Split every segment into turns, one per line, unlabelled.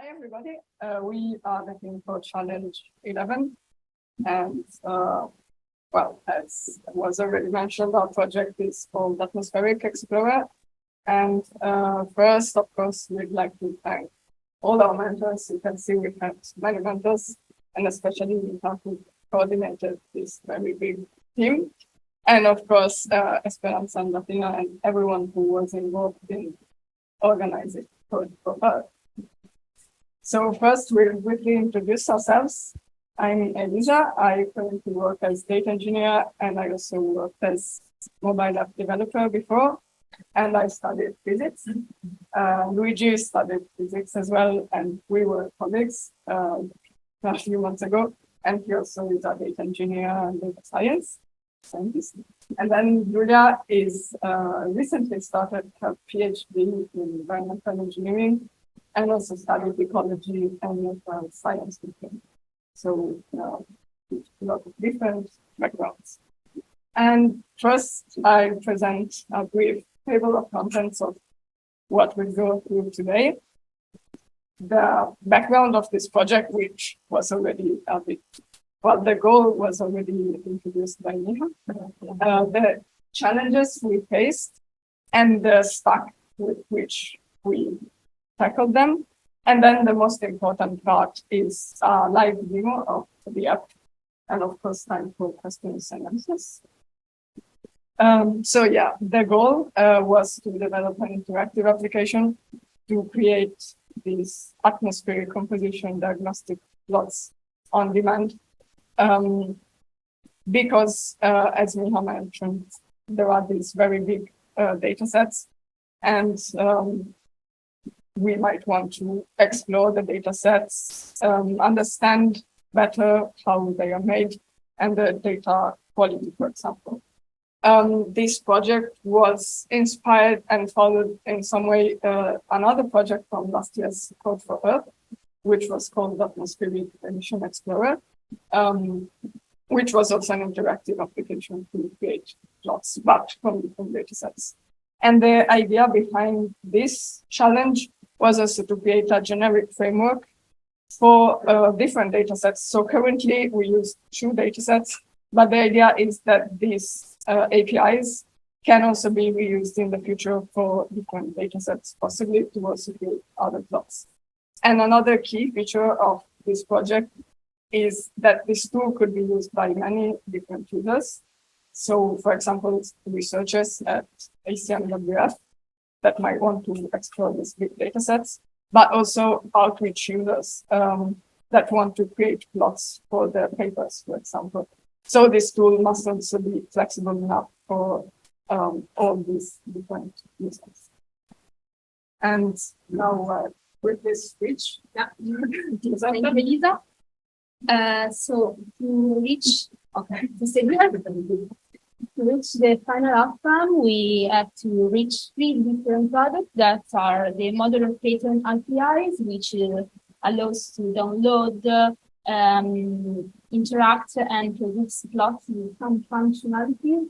Hi, everybody. We are the team for Challenge 11. And, well, as was already mentioned, our project is called Atmospheric Explorer. And first, of course, we'd like to thank all our mentors. You can see we've had many mentors, and especially we have coordinated this very big team. And of course, Esperanza and Latina and everyone who was involved in organizing for her. So first, we'll briefly introduce ourselves. I'm Elisa. I currently work as data engineer, and I also worked as mobile app developer before, and I studied physics. Luigi studied physics as well, and we were colleagues a few months ago, and he also is a data engineer and data scientist. And then Julia is recently started her PhD in environmental engineering, and also studied ecology and natural science with him. So a lot of different backgrounds. And first, I present a brief table of contents of what we'll go through today. The background of this project, which was already a bit, well, the goal was already introduced by Miha. The challenges we faced and the stack with which we tackled them. And then the most important part is a live demo of the app, and of course, time for questions and answers. So yeah, the goal was to develop an interactive application to create these atmospheric composition diagnostic plots on demand. Because as Miha mentioned, there are these very big data sets, and we might want to explore the data sets, understand better how they are made, and the data quality, for example. This project was inspired and followed in some way another project from last year's Code for Earth, which was called Atmospheric Emission Explorer, which was also an interactive application to create plots, but from different data sets. And the idea behind this challenge was also to create a generic framework for different data sets. So currently we use 2 data sets, but the idea is that these APIs can also be reused in the future for different data sets, possibly to also create other plots. And another key feature of this project is that this tool could be used by many different users. So, for example, researchers at ECMWF that might want to explore these big data sets, but also outreach users that want to create plots for their papers, for example. So this tool must also be flexible enough for all these different users. And now with this switch,
yeah. Thank you, Elisa. So to reach, to reach the final outcome, we have to reach 3 different products that are the modular pattern APIs, which allows to download, interact, and produce plots with some functionality.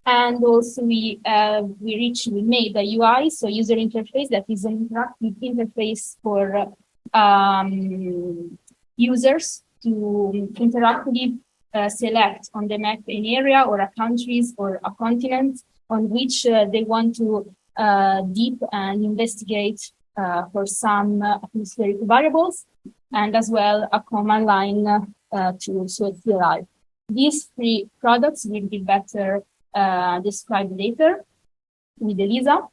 And also we made a UI, so user interface, that is an interactive interface for users to interactively select on the map an area or a countries or a continent on which they want to deep and investigate for some atmospheric variables, and as well a command line tool, so it's live. These 3 products will be better described later with Elisa.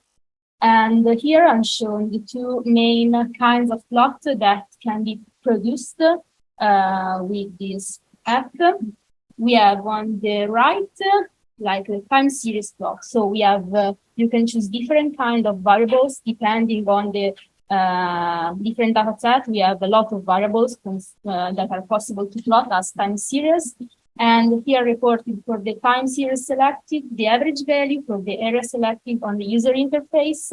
And here I'm showing the 2 main kinds of plots that can be produced with this app. We have on the right, like a time series plot. So we have, you can choose different kind of variables depending on the different data set. We have a lot of variables that are possible to plot as time series. And here reported for the time series selected, the average value for the area selected on the user interface,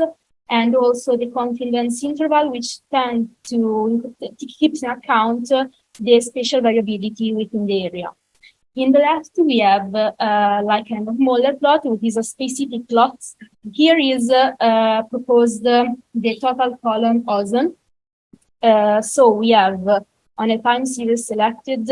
and also the confidence interval, which tend to keep in account the spatial variability within the area. In the left, we have like kind of Moller plot, which is a specific plot. Here is proposed the total column ozone, So we have on a time series selected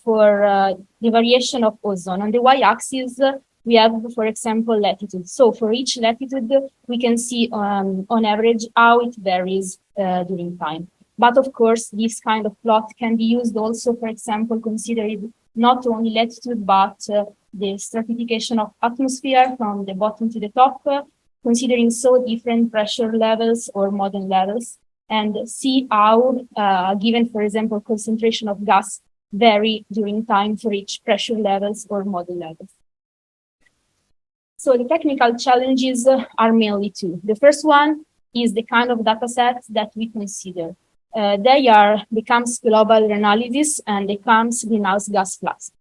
for the variation of ozone. On the y-axis, we have, for example, latitude. So for each latitude, we can see on average how it varies during time. But of course, this kind of plot can be used also, for example, considering not only latitude, but the stratification of atmosphere from the bottom to the top, considering so different pressure levels or modern levels, and see how, given, for example, concentration of gas vary during time for each pressure levels or modern levels. So the technical challenges are mainly two. The first one is the kind of data set that we consider. They are the CAMS global analysis and the CAMS greenhouse gas flux.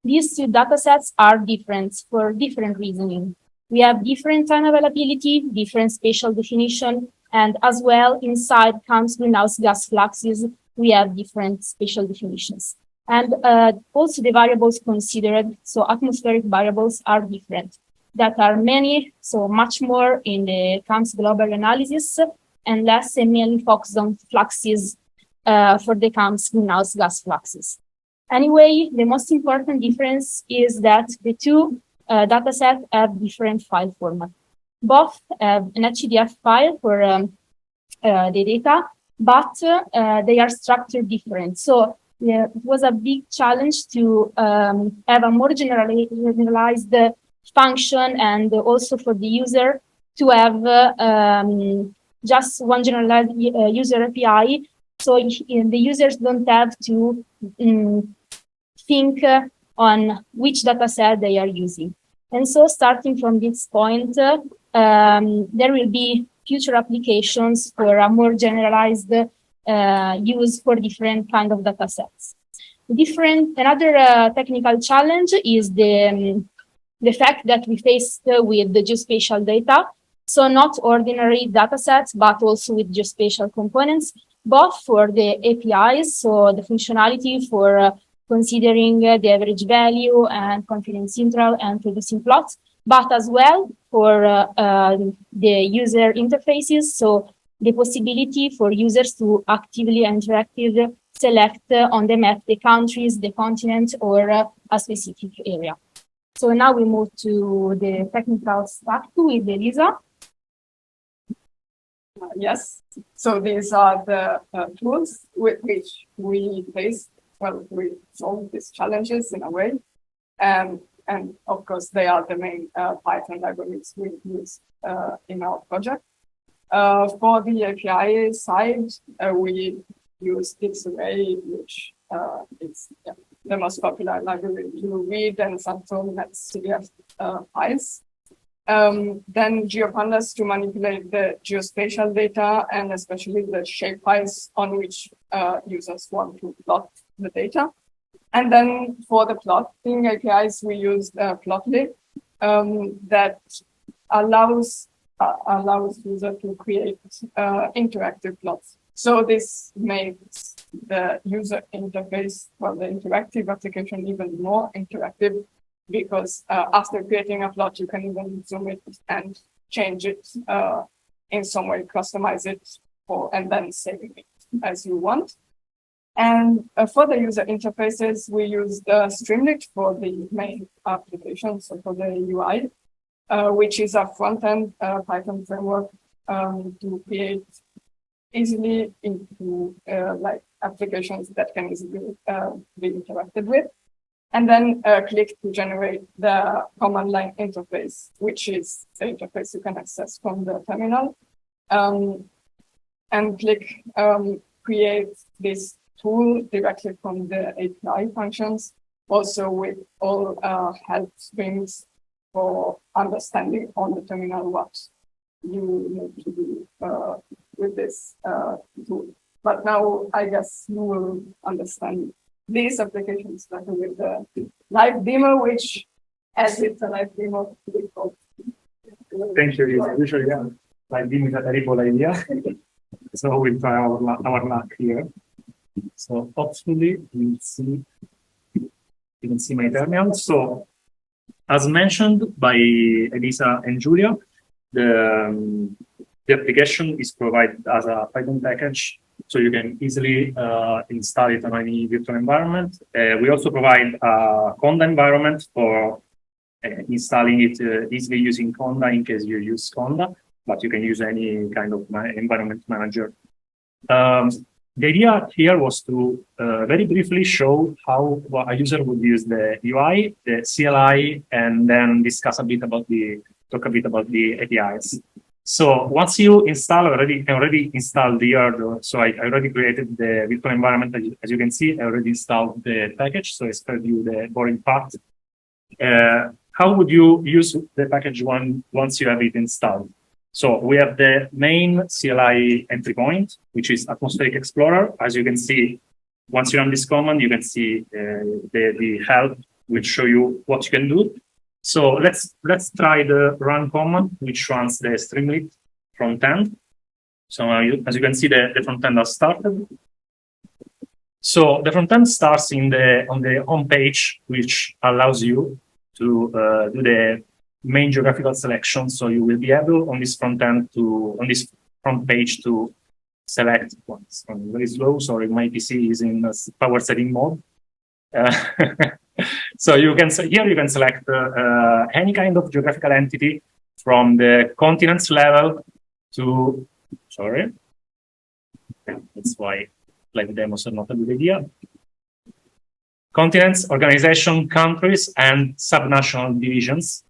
These two data sets are different for different reasoning. We have different time availability, different spatial definition, and as well inside CAMS greenhouse gas fluxes, we have different spatial definitions. And also the variables considered, so atmospheric variables are different. That are many, so much more in the CAMS global analysis and less and mainly focused on fluxes for the CAMS greenhouse gas fluxes. Anyway, the most important difference is that the two data sets have different file format. Both have an HDF file for the data, but they are structured different. So it was a big challenge to have a more generalized function and also for the user to have just one generalized user API. So the users don't have to think on which data set they are using. And so starting from this point, there will be future applications for a more generalized use for different kind of data sets. Another technical challenge is the fact that we faced with the geospatial data. So not ordinary data sets, but also with geospatial components, both for the APIs, so the functionality for considering the average value and confidence interval and producing plots, but as well for the user interfaces, so the possibility for users to actively and interactively select on the map the countries, the continent, or a specific area. So now we move to the technical stack with Elisa.
Yes, so these are the tools with which we solve these challenges in a way. And of course, they are the main Python libraries we use in our project. For the API side, we use CfE, which is the most popular library to read and subformat CDF files. Then GeoPandas to manipulate the geospatial data and especially the shape files on which users want to plot the data. And then for the plotting APIs, we use Plotly that allows user to create interactive plots. So this makes the user interface, the interactive application even more interactive because after creating a plot, you can even zoom it and change it in some way, customize it, and then saving it as you want. And for the user interfaces, we use the Streamlit for the main application, so for the UI, which is a front-end Python framework to create easily into applications that can easily be interacted with. And then click to generate the command line interface, which is the interface you can access from the terminal. And click create this tool directly from the API functions, also with all help strings for understanding on the terminal what you need to do with this tool. But now I guess you will understand these applications better with the live demo, which, as it's a live demo, we call.
Thank you. Usually, live demo is a terrible idea. So we'll try our luck here. So hopefully you can see my terminal. So as mentioned by Elisa and Julia, the application is provided as a Python package so you can easily install it on any virtual environment. We also provide a Conda environment for installing it easily using Conda in case you use Conda, but you can use any kind of environment manager. The idea here was to very briefly show how a user would use the UI, the CLI, and then talk a bit about the APIs. So once you install, I already installed here. So I already created the virtual environment. As you can see, I already installed the package. So I spared you the boring part. How would you use the package once you have it installed? So we have the main CLI entry point, which is Atmospheric Explorer. As you can see, once you run this command, you can see the help, which show you what you can do. So let's try the run command, which runs the Streamlit front end. So as you can see, the front end has started. So the front end starts on the home page, which allows you to do the main geographical selection. So you will be able on this front page to select ones. I'm very slow, sorry, my PC is in power setting mode. So you can select any kind of geographical entity from the continents level to, sorry, that's why live demos are not a good idea. Continents, organization, countries, and subnational divisions.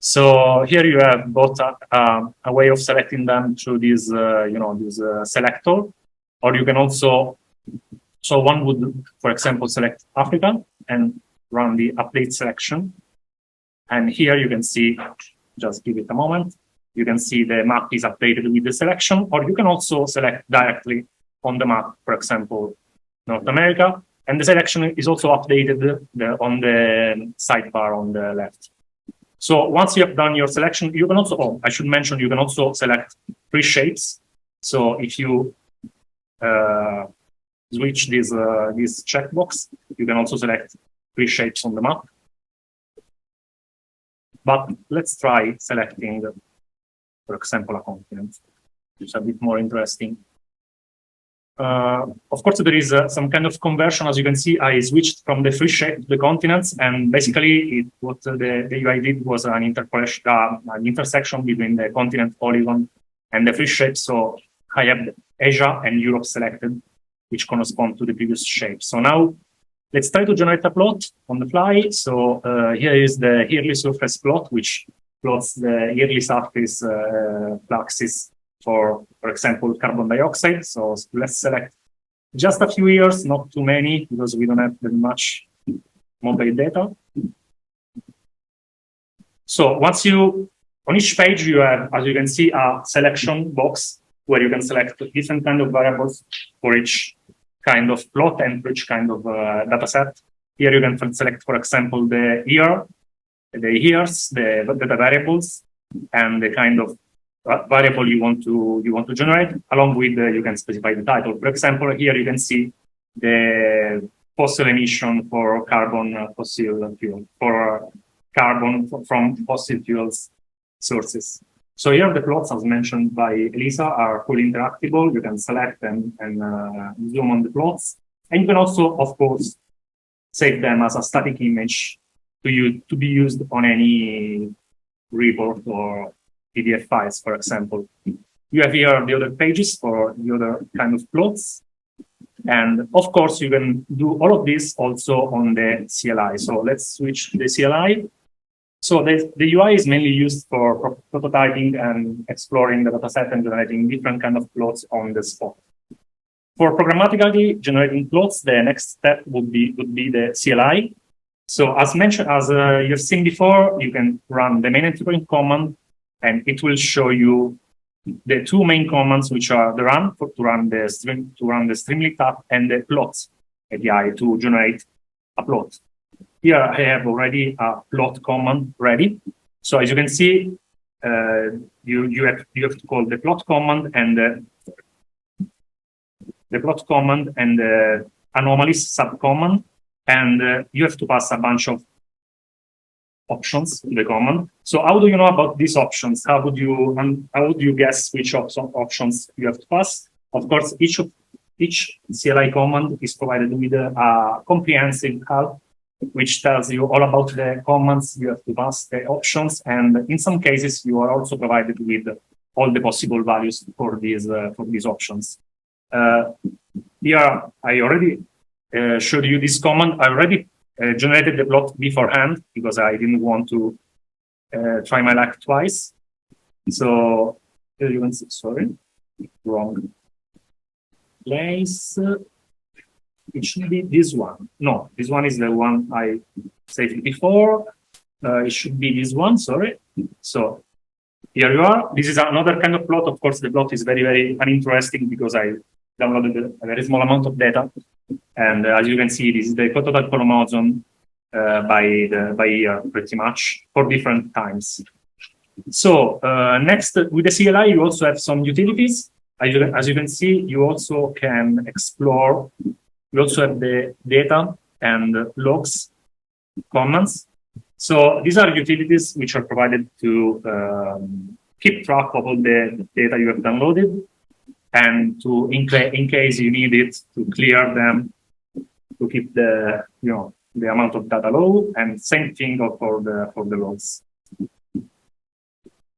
So here you have both a way of selecting them through this, this selector, or you can also, so one would, for example, select Africa and run the update selection. And here you can see, just give it a moment, you can see the map is updated with the selection, or you can also select directly on the map, for example, North America, and the selection is also updated on the sidebar on the left. So once you have done your selection, you can also, I should mention, you can also select free shapes. So if you switch this checkbox, you can also select free shapes on the map. But let's try selecting, for example, a continent, which is a bit more interesting. Of course, there is some kind of conversion. As you can see, I switched from the free shape to the continents, and basically what the UI did was an intersection between the continent polygon and the free shape. So I have Asia and Europe selected, which correspond to the previous shape. So now let's try to generate a plot on the fly. So here is the yearly surface plot, which plots the yearly surface fluxes for example, carbon dioxide. So let's select just a few years, not too many, because we don't have that much mobile data. So once on each page, you have, as you can see, a selection box where you can select different kind of variables for each kind of plot and for each kind of data set. Here you can select, for example, the year, the years, the data variables, and the kind of variable you want to generate. Along with you can specify the title. For example, here you can see the fossil emission for carbon fossil fuel, for carbon from fossil fuels sources. So here the plots, as mentioned by Elisa, are fully interactable. You can select them and zoom on the plots, and you can also, of course, save them as a static image to be used on any report or PDF files, for example. You have here the other pages for the other kind of plots. And of course, you can do all of this also on the CLI. So let's switch to the CLI. So the UI is mainly used for prototyping and exploring the dataset and generating different kind of plots on the spot. For programmatically generating plots, the next step would be the CLI. So as mentioned, as you've seen before, you can run the main entry point command, and it will show you the two main commands, which are the run to run the Streamlit app and the plot API to generate a plot. Here I have already a plot command ready. So as you can see, you have to call the plot command and the anomalies subcommand, and you have to pass a bunch of options to the command. So how do you know about these options? How would you guess which options you have to pass? Of course, each of each CLI command is provided with a comprehensive help, which tells you all about the commands you have to pass, the options, and in some cases you are also provided with all the possible values for these options. Here I already showed you this command. I already generated the plot beforehand because I didn't want to try my luck twice. So here you can see, sorry, wrong place. It should be this one. No, this one is the one I saved before. It should be this one, sorry. So here you are. This is another kind of plot. Of course, the plot is very, very uninteresting because I downloaded a very small amount of data. And as you can see, this is the total chromosome by year, pretty much, for different times. So next, with the CLI, you also have some utilities. As you can see, you also can explore. We also have the data and logs commands. So these are utilities which are provided to keep track of all the data you have downloaded, and to, in case you need it, to clear them, to keep the the amount of data low, and same thing for the logs.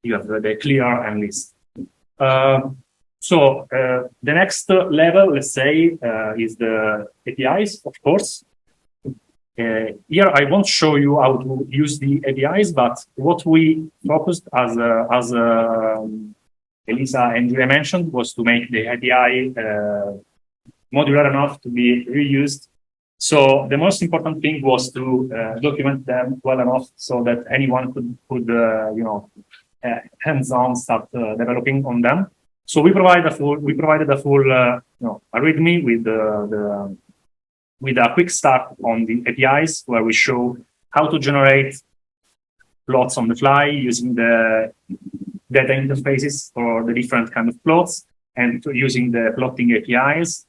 You have the clear and list. So the next level, let's say, is the APIs, of course. Here I won't show you how to use the APIs, but what we focused as Elisa and Julia mentioned was to make the API modular enough to be reused. So the most important thing was to document them well enough so that anyone could hands-on start developing on them. So we provided a full README with a quick start on the APIs, where we show how to generate plots on the fly using the data interfaces for the different kind of plots, and using the plotting APIs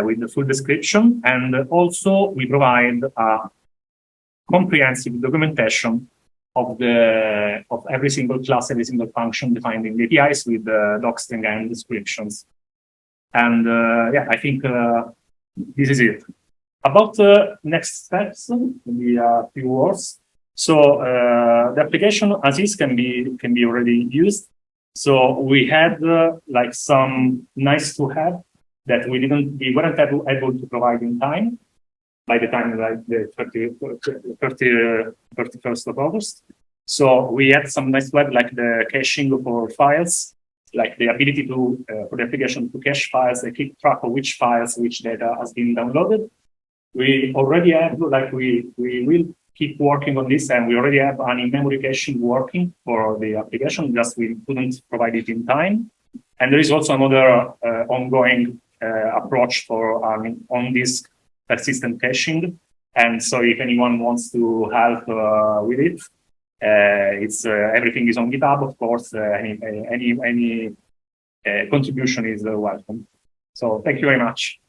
with the full description. And also we provide a comprehensive documentation of every single class, every single function defined in the APIs with the docstring and descriptions. And yeah, I think this is it. About next steps, maybe a few words. So the application as is can be already used. So we had like some nice to have that we weren't able to provide in time by the time like the 31st of August. So we had some nice to have, like the caching for files, like the ability to for the application to cache files and keep track of which files, which data has been downloaded. We already have, like we will keep working on this, and we already have an in-memory caching working for the application, just we couldn't provide it in time. And there is also another ongoing approach for on-disk persistent caching. And so if anyone wants to help with it, it's everything is on GitHub, of course. Any contribution is welcome. So thank you very much.